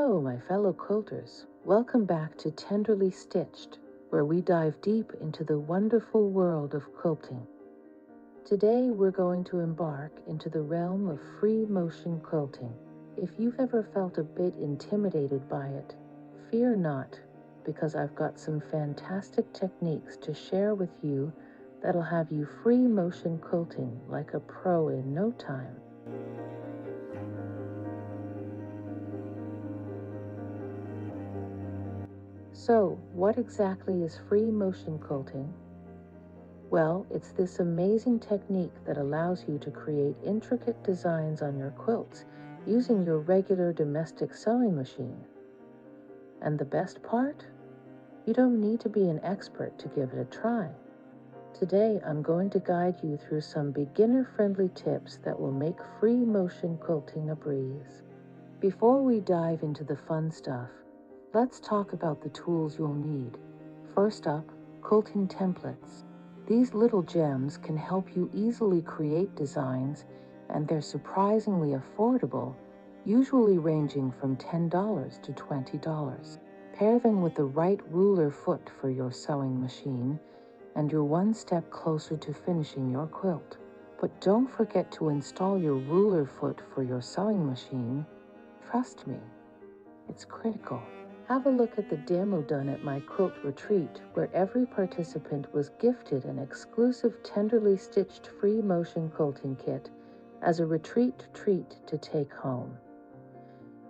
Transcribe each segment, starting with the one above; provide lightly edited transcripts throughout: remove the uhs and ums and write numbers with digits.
Hello, my fellow quilters. Welcome back to Tenderly Stitched, where we dive deep into the wonderful world of quilting. Today, we're going to embark into the realm of free motion quilting. If you've ever felt a bit intimidated by it, fear not, because I've got some fantastic techniques to share with you that'll have you free motion quilting like a pro in no time. So, what exactly is free motion quilting? Well, it's this amazing technique that allows you to create intricate designs on your quilts using your regular domestic sewing machine. And the best part? You don't need to be an expert to give it a try. Today, I'm going to guide you through some beginner-friendly tips that will make free motion quilting a breeze. Before we dive into the fun stuff, let's talk about the tools you'll need. First up, quilting templates. These little gems can help you easily create designs, and they're surprisingly affordable, usually ranging from $10 to $20. Pair them with the right ruler foot for your sewing machine, and you're one step closer to finishing your quilt. But don't forget to install your ruler foot for your sewing machine. Trust me, it's critical. Have a look at the demo done at my quilt retreat, where every participant was gifted an exclusive Tenderly Stitched free motion quilting kit as a retreat treat to take home.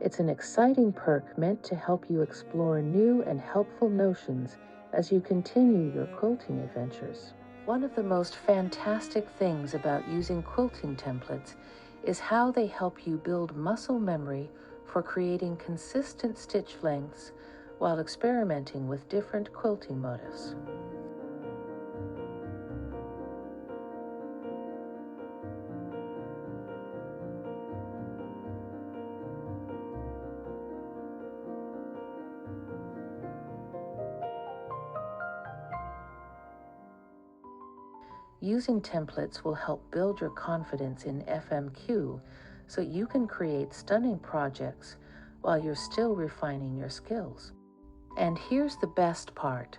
It's an exciting perk meant to help you explore new and helpful notions as you continue your quilting adventures. One of the most fantastic things about using quilting templates is how they help you build muscle memory for creating consistent stitch lengths while experimenting with different quilting motifs. Using templates will help build your confidence in FMQ so you can create stunning projects while you're still refining your skills. And here's the best part.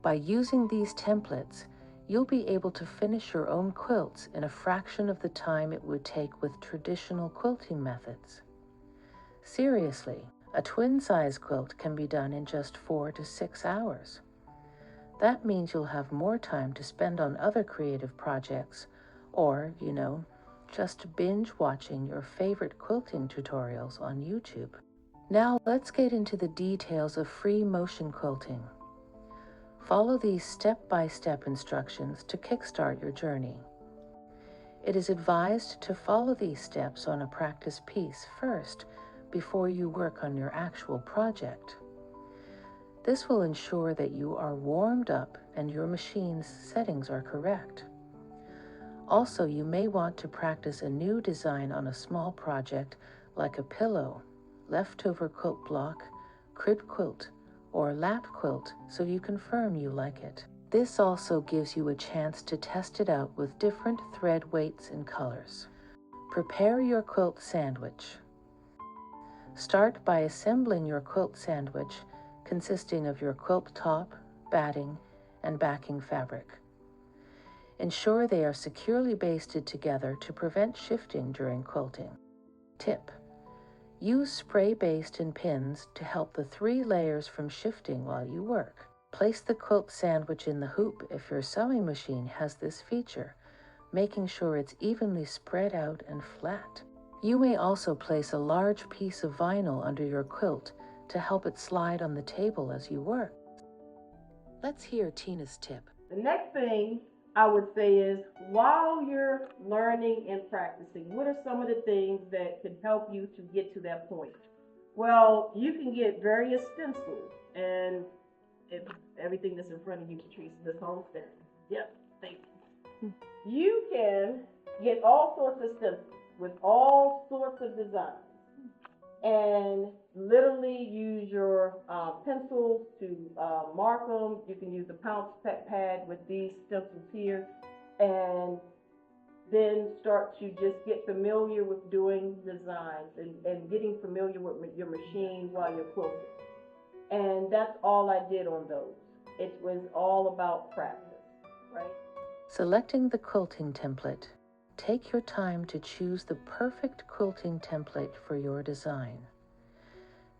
By using these templates, you'll be able to finish your own quilts in a fraction of the time it would take with traditional quilting methods. Seriously, a twin-size quilt can be done in just 4 to 6 hours. That means you'll have more time to spend on other creative projects or, just binge watching your favorite quilting tutorials on YouTube. Now let's get into the details of free motion quilting. Follow these step-by-step instructions to kickstart your journey. It is advised to follow these steps on a practice piece first before you work on your actual project. This will ensure that you are warmed up and your machine's settings are correct. Also, you may want to practice a new design on a small project like a pillow, leftover quilt block, crib quilt, or lap quilt so you confirm you like it. This also gives you a chance to test it out with different thread weights and colors. Prepare your quilt sandwich. Start by assembling your quilt sandwich consisting of your quilt top, batting, and backing fabric. Ensure they are securely basted together to prevent shifting during quilting. Tip: use spray baste and pins to help the 3 layers from shifting while you work. Place the quilt sandwich in the hoop if your sewing machine has this feature, making sure it's evenly spread out and flat. You may also place a large piece of vinyl under your quilt to help it slide on the table as you work. Let's hear Tina's tip. The next thing I would say is, while you're learning and practicing, what are some of the things that can help you to get to that point? Well, you can get various stencils, and everything that's in front of you, Patrice, this whole thing. Yep, thank you. You can get all sorts of stencils with all sorts of designs, and literally use your pencils to mark them. You can use a pounce pad with these stencils here, and then start to just get familiar with doing designs and getting familiar with your machine while you're quilting. And that's all I did on those. It was all about practice, right? Selecting the quilting template. Take your time to choose the perfect quilting template for your design.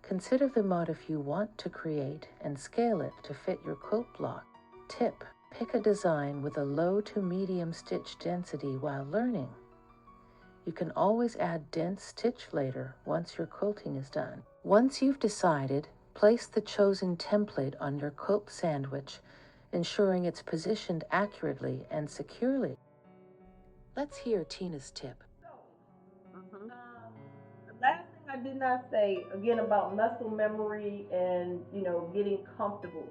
Consider the motif you want to create and scale it to fit your quilt block. Tip: pick a design with a low to medium stitch density while learning. You can always add dense stitch later once your quilting is done. Once you've decided, place the chosen template on your quilt sandwich, ensuring it's positioned accurately and securely. Let's hear Tina's tip. The last thing I did not say, again, about muscle memory and, getting comfortable.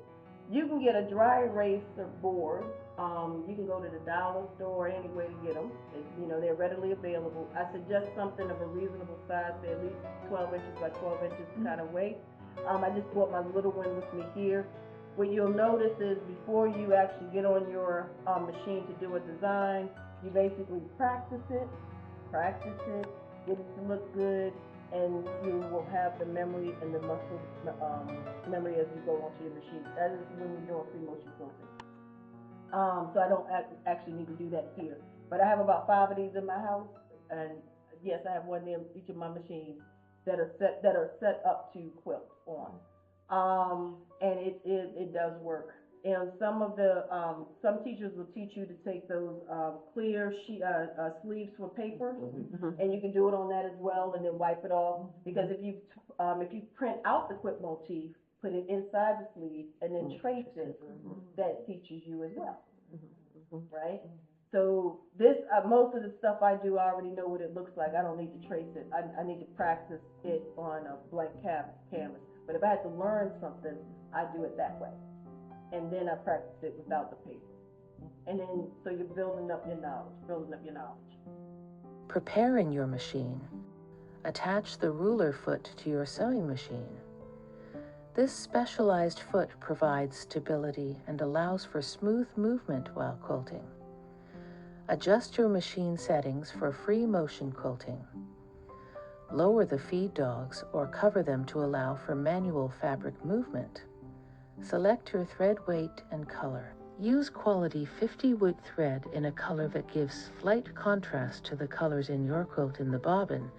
You can get a dry eraser board. You can go to the dollar store, any way to get them. They're readily available. I suggest something of a reasonable size, say at least 12 inches by 12 inches kind of weight. I just brought my little one with me here. What you'll notice is before you actually get on your machine to do a design, you basically practice it, get it to look good, and you will have the memory and the muscle memory as you go onto your machine. That is when you're doing free motion quilting. So I don't actually need to do that here. But I have about 5 of these in my house, and yes, I have one in each of my machines that are set up to quilt on. And it does work. And some teachers will teach you to take those clear sleeves for paper, and you can do it on that as well, and then wipe it off. Because if you print out the quilt motif, put it inside the sleeve, and then trace it, that teaches you as well, right? So this most of the stuff I do, I already know what it looks like. I don't need to trace it. I need to practice it on a blank canvas. But if I had to learn something, I do it that way. And then I practice it without the paper. And then, so you're building up your knowledge. Preparing your machine. Attach the ruler foot to your sewing machine. This specialized foot provides stability and allows for smooth movement while quilting. Adjust your machine settings for free motion quilting. Lower the feed dogs or cover them to allow for manual fabric movement. Select your thread weight and color. Use quality 50 weight thread in a color that gives slight contrast to the colors in your quilt in the bobbin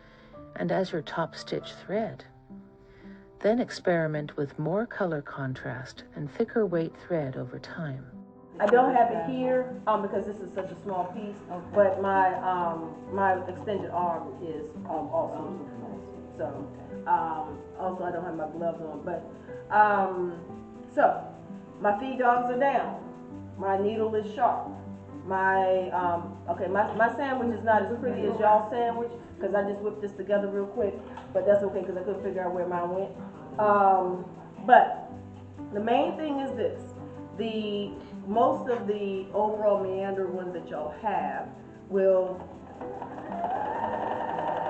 and as your top stitch thread. Then experiment with more color contrast and thicker weight thread over time. I don't have it here because this is such a small piece, but my extended arm is also small. So also I don't have my gloves on, but so my feed dogs are down. My needle is sharp. My sandwich is not as pretty as y'all's sandwich because I just whipped this together real quick, but that's okay because I couldn't figure out where mine went. But the main thing is this: most of the overall meander ones that y'all have will,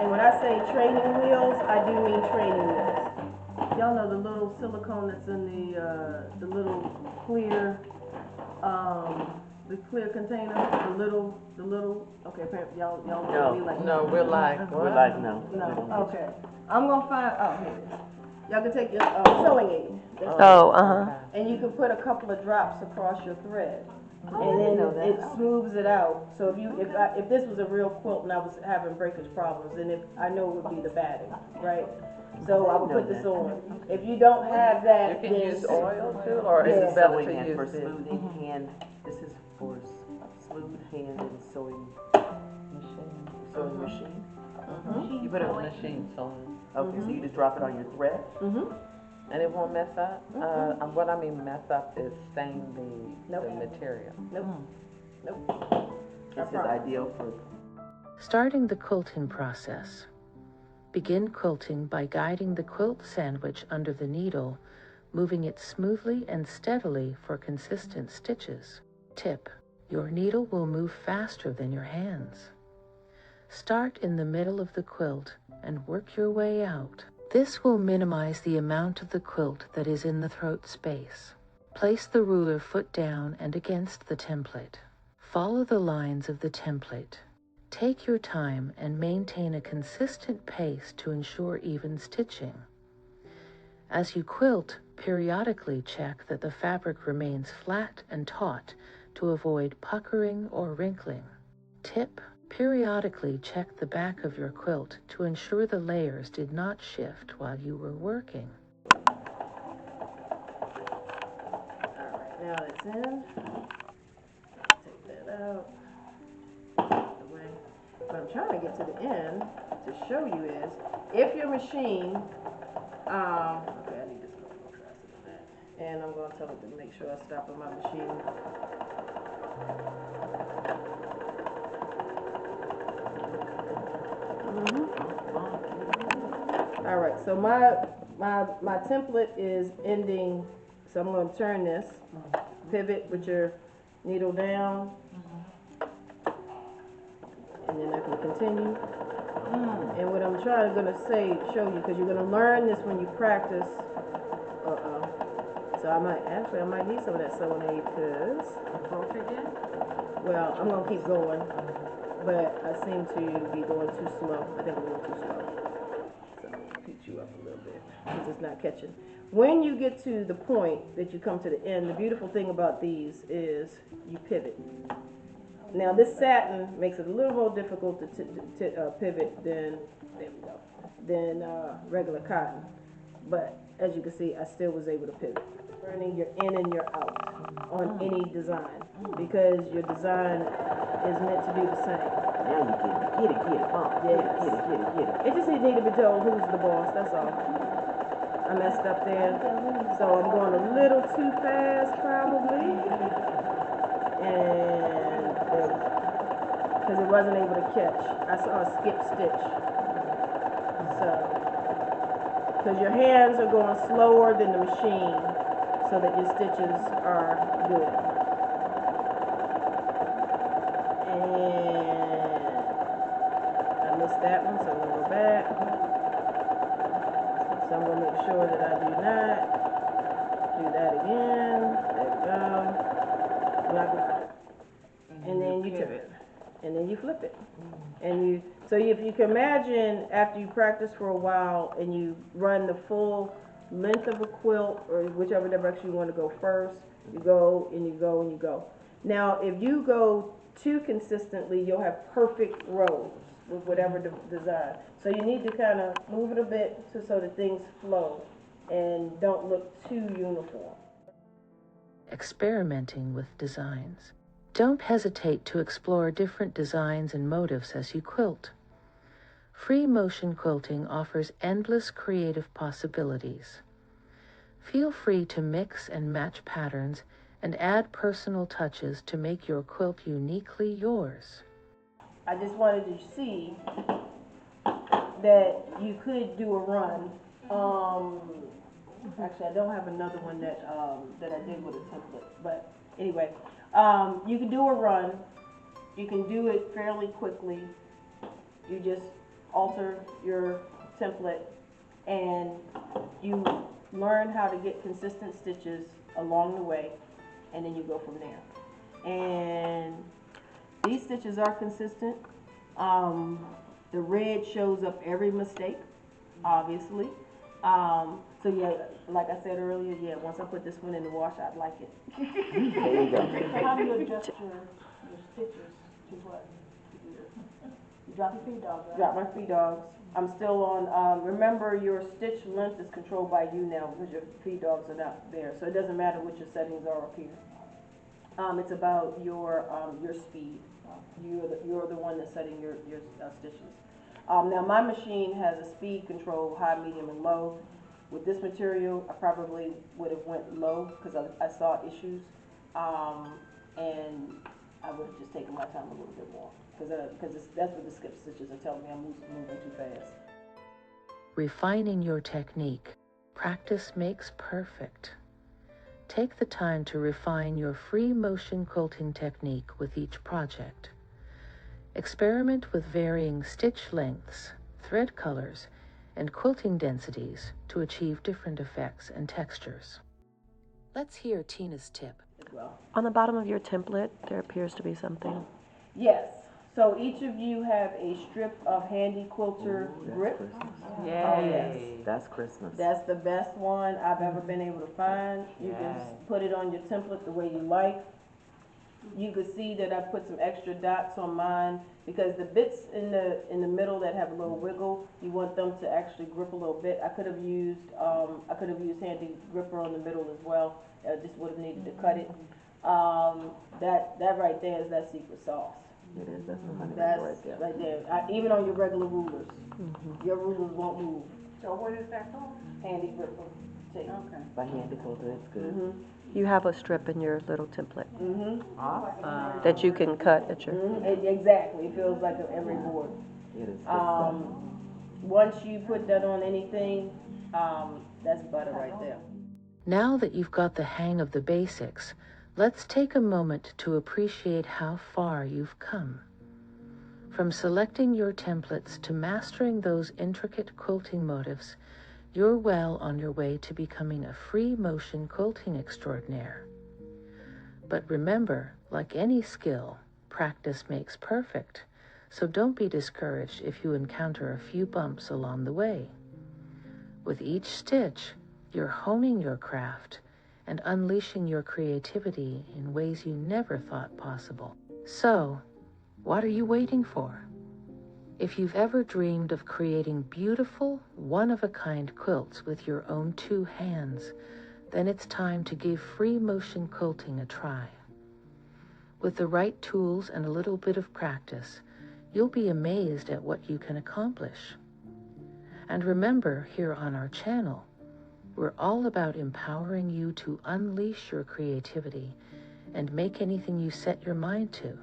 and when I say training wheels, I do mean training wheels. Y'all know the little silicone that's in the little clear, the clear container, the little. Okay, apparently y'all be like no, we're like no. No, okay. I'm gonna find. Oh, here it is. Y'all can take your sewing aid. And you can put a couple of drops across your thread, and then it smooths it out. So if this was a real quilt and I was having breakage problems, then I know it would be the batting, right? So I would put this on. If you don't have that, you can use oil too, or is it better to use for smoothing hand? This is for smooth hand and sewing machine. You put it on the machine sewing. Okay, so you just drop it on your thread. And it won't mess up? What I mean mess up is stain the material. Nope. This is ideal for... Starting the quilting process. Begin quilting by guiding the quilt sandwich under the needle, moving it smoothly and steadily for consistent stitches. Tip: your needle will move faster than your hands. Start in the middle of the quilt and work your way out. This will minimize the amount of the quilt that is in the throat space. Place the ruler foot down and against the template. Follow the lines of the template. Take your time and maintain a consistent pace to ensure even stitching. As you quilt, periodically check that the fabric remains flat and taut to avoid puckering or wrinkling. Tip: periodically check the back of your quilt to ensure the layers did not shift while you were working. Alright, now it's in. Take that out. Away. What I'm trying to get to the end to show you is, if your machine, okay, I need this a little more faster than that. And I'm going to tell it to make sure I stop on my machine. All right, so my template is ending, so I'm going to turn this, pivot with your needle down, and then I can continue. And what I'm going to show you, because you're going to learn this when you practice. So I might need some of that sewing aid, because, well, I'm going to keep going, but I seem to be going too slow. I think I'm going too slow. So I'm going to pitch you up a little bit, because it's not catching. When you get to the point that you come to the end, the beautiful thing about these is you pivot. Now this satin makes it a little more difficult to pivot than, there we go, than regular cotton. But as you can see, I still was able to pivot. Learning your in and your out on any design, because your design is meant to do the same. Now you get it, get it. It just need to be told who's the boss, that's all. I messed up there, so I'm going a little too fast probably, and because it wasn't able to catch. I saw a skip stitch. So, because your hands are going slower than the machine, so that your stitches are good. And I missed that one, so I'm going to go back. So I'm going to make sure that I do not do that again. There we go. And then you tip it. And then you flip it. And so if you can imagine, after you practice for a while and you run the full length of a quilt, or whichever direction you want to go first, you go and you go and you go. Now, if you go too consistently, you'll have perfect rows with whatever design. So you need to kind of move it a bit so that things flow and don't look too uniform. Experimenting with designs. Don't hesitate to explore different designs and motifs as you quilt. Free motion quilting offers endless creative possibilities. Feel free to mix and match patterns and add personal touches to make your quilt uniquely yours. I just wanted to see that you could do a run. Actually, I don't have another one that I did with a template, but anyway, you can do a run. You can do it fairly quickly. You just alter your template and you learn how to get consistent stitches along the way, and then you go from there. And these stitches are consistent. The red shows up every mistake, obviously. So yeah, like I said earlier, yeah, once I put this one in the wash, I'd like it. There you go. So how do you adjust your stitches to what? You drop your feed dogs, right? Drop my feed dogs. I'm still on, remember your stitch length is controlled by you now, because your feed dogs are not there. So it doesn't matter what your settings are up here. It's about your speed. You're the one that's setting your stitches. Now my machine has a speed control, high, medium, and low. With this material, I probably would have went low because I saw issues, and I would have just taken my time a little bit more, because that's what the skip stitches are telling me. I'm moving too fast. Refining your technique. Practice makes perfect. Take the time to refine your free motion quilting technique with each project. Experiment with varying stitch lengths, thread colors, and quilting densities to achieve different effects and textures. Let's hear Tina's tip. As well. On the bottom of your template, there appears to be something. Yes. So each of you have a strip of Handi Quilter grip. Yay. Oh, yes. That's Christmas. That's the best one I've ever been able to find. You can put it on your template the way you like. You can see that I put some extra dots on mine because the bits in the middle that have a little wiggle, you want them to actually grip a little bit. I could have used Handi gripper on the middle as well. I just would have needed to cut it. That right there is that secret sauce. It is. That's the honey That's right there. right there. Even on your regular rulers, your rulers won't move. So what is that called? Handi gripper. Okay. By Handi Quilter, it's good. You have a strip in your little template Awesome. that you can cut at your. Exactly. It feels like every board. It is good stuff. Once you put that on anything, that's butter right there. Now that you've got the hang of the basics, let's take a moment to appreciate how far you've come. From selecting your templates to mastering those intricate quilting motifs, you're well on your way to becoming a free motion quilting extraordinaire. But remember, like any skill, practice makes perfect, so don't be discouraged if you encounter a few bumps along the way. With each stitch, you're honing your craft and unleashing your creativity in ways you never thought possible. So, what are you waiting for? If you've ever dreamed of creating beautiful, one-of-a-kind quilts with your own two hands, then it's time to give free motion quilting a try. With the right tools and a little bit of practice, you'll be amazed at what you can accomplish. And remember, here on our channel, we're all about empowering you to unleash your creativity and make anything you set your mind to,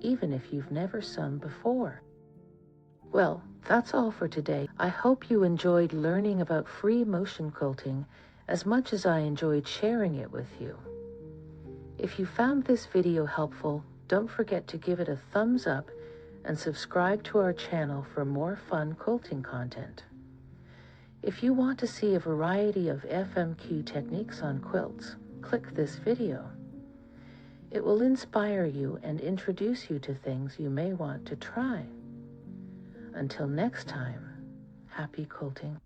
even if you've never sung before. Well, that's all for today. I hope you enjoyed learning about free motion quilting as much as I enjoyed sharing it with you. If you found this video helpful, don't forget to give it a thumbs up and subscribe to our channel for more fun quilting content. If you want to see a variety of FMQ techniques on quilts, click this video. It will inspire you and introduce you to things you may want to try. Until next time, happy quilting.